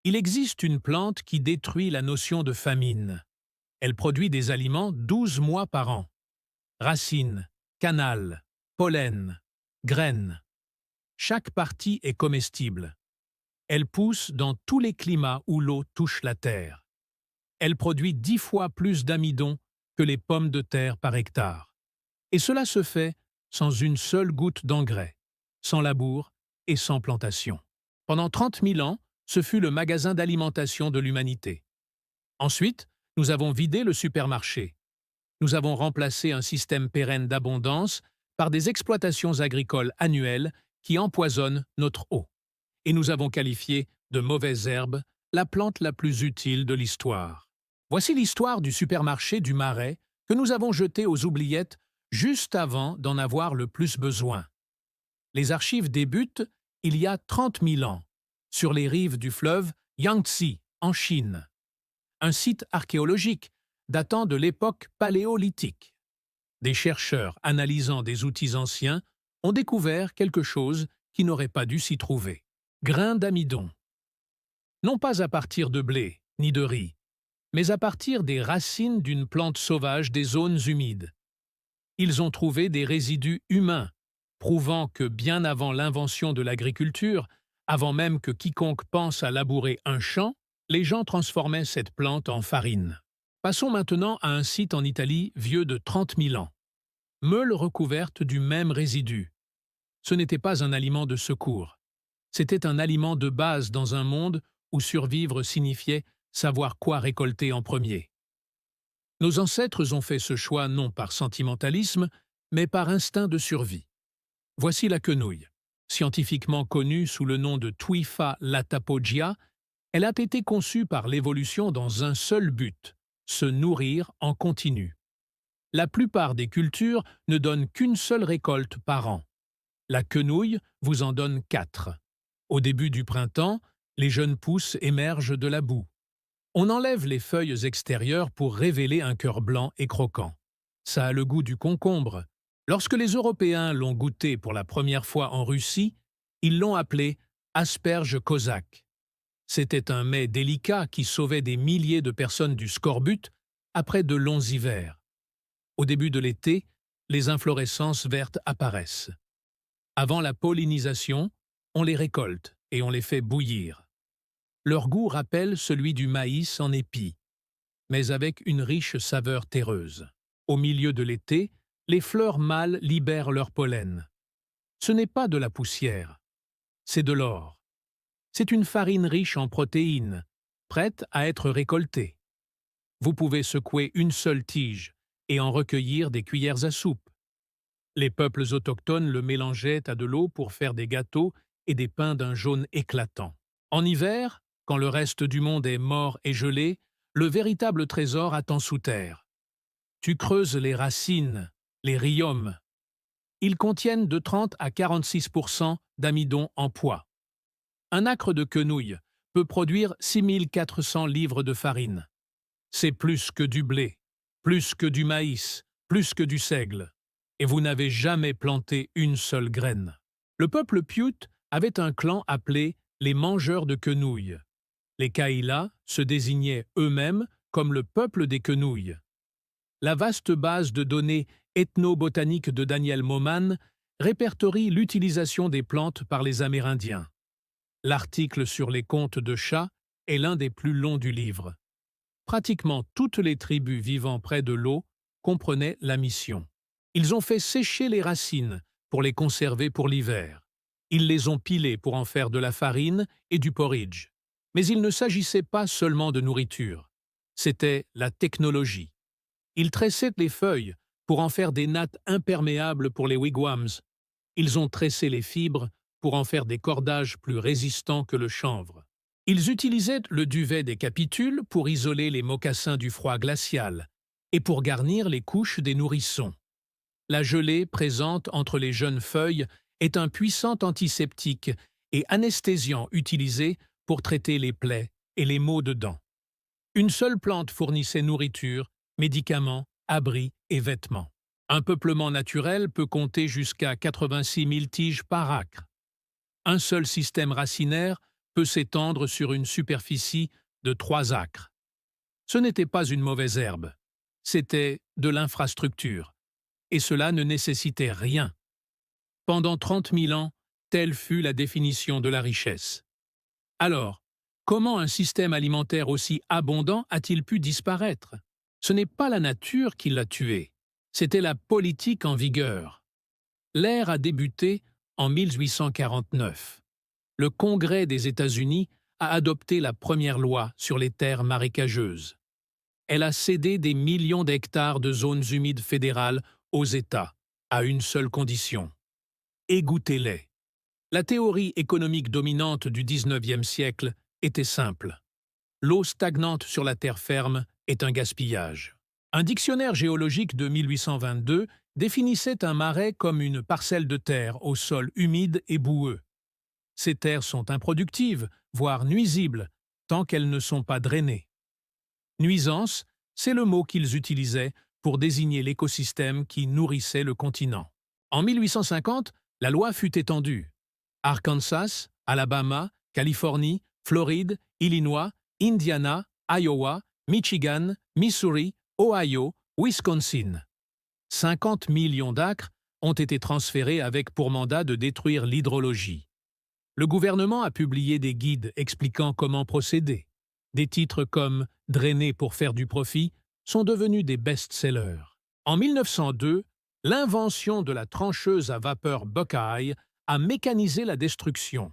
Il existe une plante qui détruit la notion de famine. Elle produit des aliments 12 mois par an. Racines, canals, pollen, graines. Chaque partie est comestible. Elle pousse dans tous les climats où l'eau touche la terre. Elle produit 10 fois plus d'amidon que les pommes de terre par hectare. Et cela se fait sans une seule goutte d'engrais, sans labour et sans plantation. Pendant 30 000 ans, ce fut le magasin d'alimentation de l'humanité. Ensuite, nous avons vidé le supermarché. Nous avons remplacé un système pérenne d'abondance par des exploitations agricoles annuelles qui empoisonnent notre eau. Et nous avons qualifié de mauvaise herbe la plante la plus utile de l'histoire. Voici l'histoire du supermarché du Marais que nous avons jeté aux oubliettes juste avant d'en avoir le plus besoin. Les archives débutent il y a 30 000 ans, sur les rives du fleuve Yangtze, en Chine. Un site archéologique datant de l'époque paléolithique. Des chercheurs analysant des outils anciens ont découvert quelque chose qui n'aurait pas dû s'y trouver. Grains d'amidon. Non pas à partir de blé, ni de riz, mais à partir des racines d'une plante sauvage des zones humides. Ils ont trouvé des résidus humains, prouvant que bien avant l'invention de l'agriculture, avant même que quiconque pense à labourer un champ, les gens transformaient cette plante en farine. Passons maintenant à un site en Italie vieux de 30 000 ans. Meule recouverte du même résidu. Ce n'était pas un aliment de secours. C'était un aliment de base dans un monde où survivre signifiait savoir quoi récolter en premier. Nos ancêtres ont fait ce choix non par sentimentalisme, mais par instinct de survie. Voici la quenouille. Scientifiquement connue sous le nom de Tuifa latapogia, elle a été conçue par l'évolution dans un seul but, se nourrir en continu. La plupart des cultures ne donnent qu'une seule récolte par an. La quenouille vous en donne 4. Au début du printemps, les jeunes pousses émergent de la boue. On enlève les feuilles extérieures pour révéler un cœur blanc et croquant. Ça a le goût du concombre. Lorsque les Européens l'ont goûté pour la première fois en Russie, ils l'ont appelé asperge cosaque. C'était un mets délicat qui sauvait des milliers de personnes du scorbut après de longs hivers. Au début de l'été, les inflorescences vertes apparaissent. Avant la pollinisation, on les récolte et on les fait bouillir. Leur goût rappelle celui du maïs en épi, mais avec une riche saveur terreuse. Au milieu de l'été, les fleurs mâles libèrent leur pollen. Ce n'est pas de la poussière, c'est de l'or. C'est une farine riche en protéines, prête à être récoltée. Vous pouvez secouer une seule tige et en recueillir des cuillères à soupe. Les peuples autochtones le mélangeaient à de l'eau pour faire des gâteaux et des pains d'un jaune éclatant. En hiver, quand le reste du monde est mort et gelé, le véritable trésor attend sous terre. Tu creuses les racines, les rhizomes. Ils contiennent de 30 à 46% d'amidon en poids. Un acre de quenouille peut produire 6400 livres de farine. C'est plus que du blé, plus que du maïs, plus que du seigle. Et vous n'avez jamais planté une seule graine. Le peuple Paiute avait un clan appelé les mangeurs de quenouilles. Les Kaïlas se désignaient eux-mêmes comme le peuple des quenouilles. La vaste base de données ethnobotaniques de Daniel Moman répertorie l'utilisation des plantes par les Amérindiens. L'article sur les contes de chats est l'un des plus longs du livre. Pratiquement toutes les tribus vivant près de l'eau comprenaient la mission. Ils ont fait sécher les racines pour les conserver pour l'hiver. Ils les ont pilées pour en faire de la farine et du porridge. Mais il ne s'agissait pas seulement de nourriture. C'était la technologie. Ils tressaient les feuilles pour en faire des nattes imperméables pour les wigwams. Ils ont tressé les fibres pour en faire des cordages plus résistants que le chanvre. Ils utilisaient le duvet des capitules pour isoler les mocassins du froid glacial et pour garnir les couches des nourrissons. La gelée présente entre les jeunes feuilles est un puissant antiseptique et anesthésiant utilisé pour traiter les plaies et les maux de dents. Une seule plante fournissait nourriture, médicaments, abris et vêtements. Un peuplement naturel peut compter jusqu'à 86 000 tiges par acre. Un seul système racinaire peut s'étendre sur une superficie de 3 acres. Ce n'était pas une mauvaise herbe, c'était de l'infrastructure, et cela ne nécessitait rien. Pendant 30 000 ans, telle fut la définition de la richesse. Alors, comment un système alimentaire aussi abondant a-t-il pu disparaître? Ce n'est pas la nature qui l'a tué, c'était la politique en vigueur. L'ère a débuté en 1849. Le Congrès des États-Unis a adopté la première loi sur les terres marécageuses. Elle a cédé des millions d'hectares de zones humides fédérales aux États, à une seule condition: égouttez-les. La théorie économique dominante du XIXe siècle était simple. L'eau stagnante sur la terre ferme est un gaspillage. Un dictionnaire géologique de 1822 définissait un marais comme une parcelle de terre au sol humide et boueux. Ces terres sont improductives, voire nuisibles, tant qu'elles ne sont pas drainées. Nuisance, c'est le mot qu'ils utilisaient pour désigner l'écosystème qui nourrissait le continent. En 1850, la loi fut étendue. Arkansas, Alabama, Californie, Floride, Illinois, Indiana, Iowa, Michigan, Missouri, Ohio, Wisconsin. 50 millions d'acres ont été transférés avec pour mandat de détruire l'hydrologie. Le gouvernement a publié des guides expliquant comment procéder. Des titres comme « Drainer pour faire du profit » sont devenus des best-sellers. En 1902, l'invention de la trancheuse à vapeur Buckeye a mécanisé la destruction.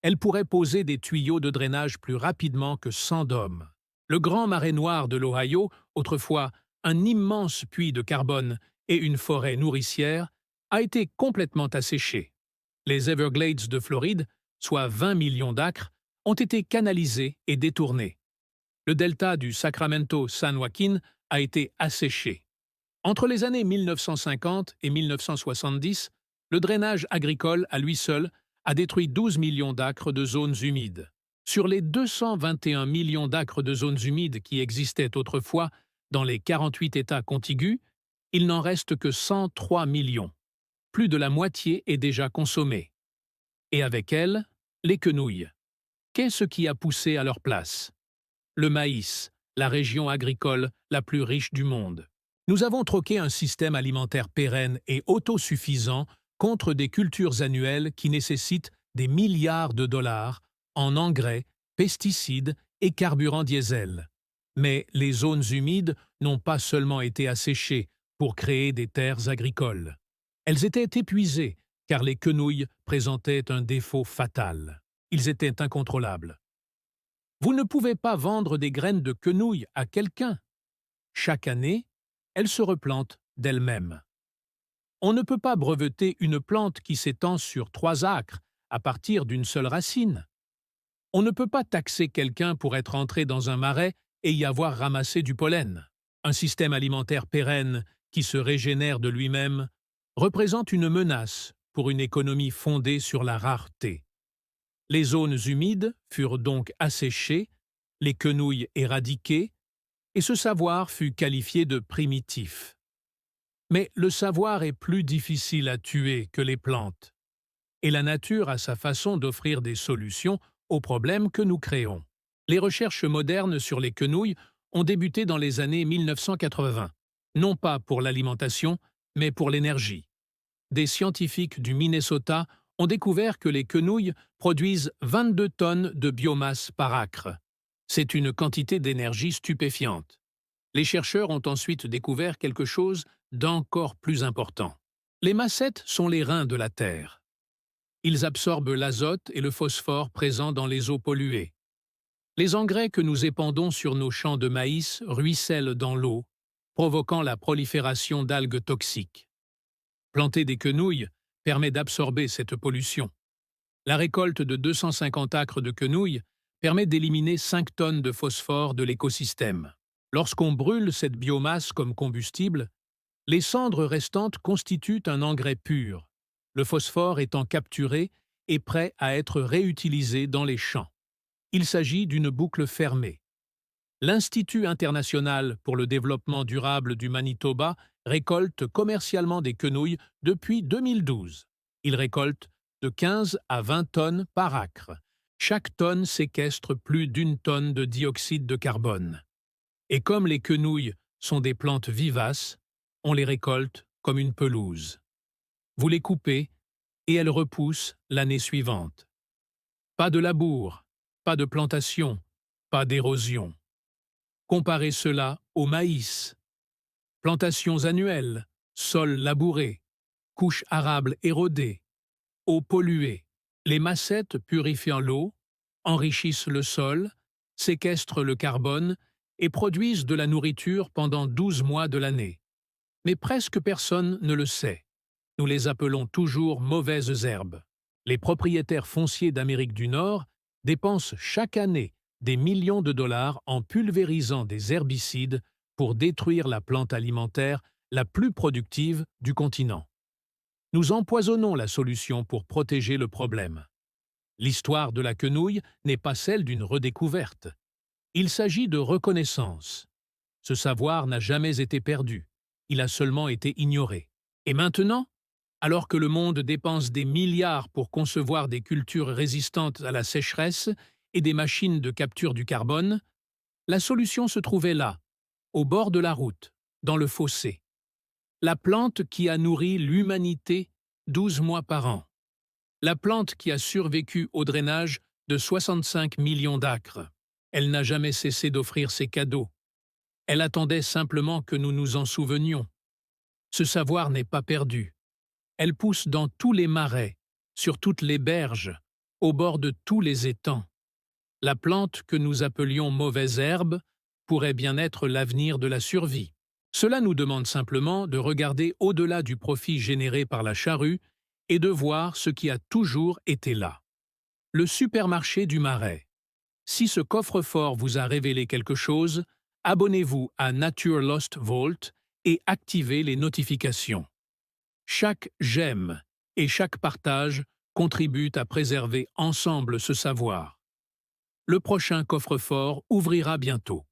Elle pourrait poser des tuyaux de drainage plus rapidement que 100 d'hommes. Le grand marais noir de l'Ohio, autrefois un immense puits de carbone et une forêt nourricière, a été complètement asséché. Les Everglades de Floride, soit 20 millions d'acres, ont été canalisés et détournés. Le delta du Sacramento-San Joaquin a été asséché. Entre les années 1950 et 1970, le drainage agricole, à lui seul, a détruit 12 millions d'acres de zones humides. Sur les 221 millions d'acres de zones humides qui existaient autrefois dans les 48 États contigus, il n'en reste que 103 millions. Plus de la moitié est déjà consommée. Et avec elle, les quenouilles. Qu'est-ce qui a poussé à leur place? Le maïs, la région agricole la plus riche du monde. Nous avons troqué un système alimentaire pérenne et autosuffisant contre des cultures annuelles qui nécessitent des milliards de dollars en engrais, pesticides et carburant diesel. Mais les zones humides n'ont pas seulement été asséchées pour créer des terres agricoles. Elles étaient épuisées car les quenouilles présentaient un défaut fatal. Ils étaient incontrôlables. Vous ne pouvez pas vendre des graines de quenouilles à quelqu'un. Chaque année, elles se replantent d'elles-mêmes. On ne peut pas breveter une plante qui s'étend sur 3 acres à partir d'une seule racine. On ne peut pas taxer quelqu'un pour être entré dans un marais et y avoir ramassé du pollen. Un système alimentaire pérenne qui se régénère de lui-même représente une menace pour une économie fondée sur la rareté. Les zones humides furent donc asséchées, les quenouilles éradiquées, et ce savoir fut qualifié de primitif. Mais le savoir est plus difficile à tuer que les plantes, et la nature a sa façon d'offrir des solutions aux problèmes que nous créons. Les recherches modernes sur les quenouilles ont débuté dans les années 1980, non pas pour l'alimentation, mais pour l'énergie. Des scientifiques du Minnesota ont découvert que les quenouilles produisent 22 tonnes de biomasse par acre. C'est une quantité d'énergie stupéfiante. Les chercheurs ont ensuite découvert quelque chose d'encore plus important. Les massettes sont les reins de la terre. Ils absorbent l'azote et le phosphore présents dans les eaux polluées. Les engrais que nous épandons sur nos champs de maïs ruissellent dans l'eau, provoquant la prolifération d'algues toxiques. Planter des quenouilles permet d'absorber cette pollution. La récolte de 250 acres de quenouilles permet d'éliminer 5 tonnes de phosphore de l'écosystème. Lorsqu'on brûle cette biomasse comme combustible, les cendres restantes constituent un engrais pur, le phosphore étant capturé et prêt à être réutilisé dans les champs. Il s'agit d'une boucle fermée. L'Institut international pour le développement durable du Manitoba récolte commercialement des quenouilles depuis 2012. Il récolte de 15 à 20 tonnes par acre. Chaque tonne séquestre plus d'1 tonne de dioxyde de carbone. Et comme les quenouilles sont des plantes vivaces, on les récolte comme une pelouse. Vous les coupez et elles repoussent l'année suivante. Pas de labour, pas de plantation, pas d'érosion. Comparez cela au maïs. Plantations annuelles, sols labourés, couches arables érodées, eau polluée. Les massettes purifiant l'eau, enrichissent le sol, séquestrent le carbone et produisent de la nourriture pendant 12 mois de l'année. Mais presque personne ne le sait. Nous les appelons toujours mauvaises herbes. Les propriétaires fonciers d'Amérique du Nord dépensent chaque année des millions de dollars en pulvérisant des herbicides pour détruire la plante alimentaire la plus productive du continent. Nous empoisonnons la solution pour protéger le problème. L'histoire de la quenouille n'est pas celle d'une redécouverte. Il s'agit de reconnaissance. Ce savoir n'a jamais été perdu, il a seulement été ignoré. Et maintenant, alors que le monde dépense des milliards pour concevoir des cultures résistantes à la sécheresse et des machines de capture du carbone, la solution se trouvait là, au bord de la route, dans le fossé. La plante qui a nourri l'humanité 12 mois par an. La plante qui a survécu au drainage de 65 millions d'acres. Elle n'a jamais cessé d'offrir ses cadeaux. Elle attendait simplement que nous nous en souvenions. Ce savoir n'est pas perdu. Elle pousse dans tous les marais, sur toutes les berges, au bord de tous les étangs. La plante que nous appelions mauvaise herbe pourrait bien être l'avenir de la survie. Cela nous demande simplement de regarder au-delà du profit généré par la charrue et de voir ce qui a toujours été là. Le supermarché du Marais. Si ce coffre-fort vous a révélé quelque chose, abonnez-vous à Nature Lost Vault et activez les notifications. Chaque j'aime et chaque partage contribuent à préserver ensemble ce savoir. Le prochain coffre-fort ouvrira bientôt.